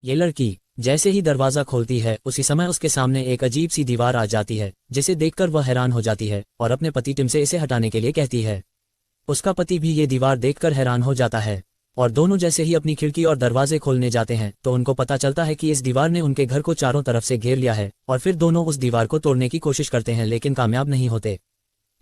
ये लड़की जैसे ही दरवाजा खोलती है उसी समय उसके सामने एक अजीब सी दीवार आ जाती है, जिसे देखकर वह हैरान हो जाती है और अपने पति टिम से इसे हटाने के लिए कहती है। उसका पति भी ये दीवार देखकर हैरान हो जाता है और दोनों जैसे ही अपनी खिड़की और दरवाजे खोलने जाते हैं तो उनको पता चलता है कि इस दीवार ने उनके घर को चारों तरफ से घेर लिया है और फिर दोनों उस दीवार को तोड़ने की कोशिश करते हैं लेकिन कामयाब नहीं होते।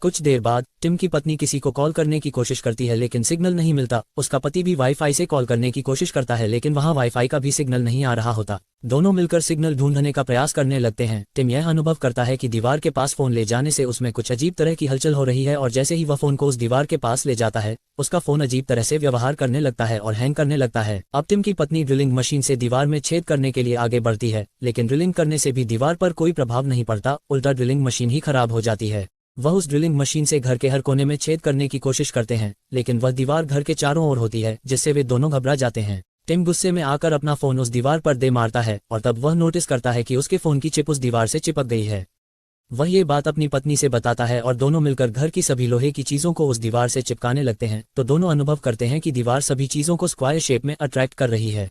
कुछ देर बाद टिम की पत्नी किसी को कॉल करने की कोशिश करती है लेकिन सिग्नल नहीं मिलता। उसका पति भी वाईफाई से कॉल करने की कोशिश करता है लेकिन वहां वाईफाई का भी सिग्नल नहीं आ रहा होता। दोनों मिलकर सिग्नल ढूंढने का प्रयास करने लगते हैं। टिम यह अनुभव करता है कि दीवार के पास फोन ले जाने से उसमें कुछ अजीब तरह की हलचल हो रही है और जैसे ही वह फोन को उस दीवार के पास ले जाता है उसका फोन अजीब तरह से व्यवहार करने लगता है और हैंग करने लगता है। अब टिम की पत्नी ड्रिलिंग मशीन से दीवार में छेद करने के लिए आगे बढ़ती है लेकिन ड्रिलिंग करने से भी दीवार पर कोई प्रभाव नहीं पड़ता, उल्टा ड्रिलिंग मशीन ही खराब हो जाती है। वह उस ड्रिलिंग मशीन से घर के हर कोने में छेद करने की कोशिश करते हैं लेकिन वह दीवार घर के चारों ओर होती है जिससे वे दोनों घबरा जाते हैं। टिम गुस्से में आकर अपना फोन उस दीवार पर दे मारता है और तब वह नोटिस करता है कि उसके फोन की चिप उस दीवार से चिपक गई है। वह ये बात अपनी पत्नी से बताता है और दोनों मिलकर घर की सभी लोहे की चीजों को उस दीवार से चिपकाने लगते हैं तो दोनों अनुभव करते हैं कि दीवार सभी चीजों को स्क्वायर शेप में अट्रैक्ट कर रही है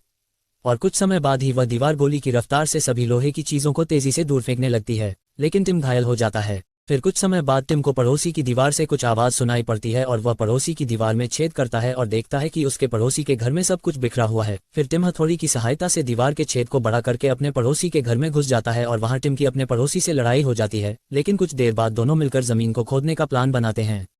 और कुछ समय बाद ही वह दीवार गोली की रफ्तार से सभी लोहे की चीजों को तेजी से दूर फेंकने लगती है लेकिन टिम घायल हो जाता है। फिर कुछ समय बाद टिम को पड़ोसी की दीवार से कुछ आवाज सुनाई पड़ती है और वह पड़ोसी की दीवार में छेद करता है और देखता है कि उसके पड़ोसी के घर में सब कुछ बिखरा हुआ है। फिर टिम हथौड़ी की सहायता से दीवार के छेद को बड़ा करके अपने पड़ोसी के घर में घुस जाता है और वहां टिम की अपने पड़ोसी से लड़ाई हो जाती है लेकिन कुछ देर बाद दोनों मिलकर जमीन को खोदने का प्लान बनाते हैं।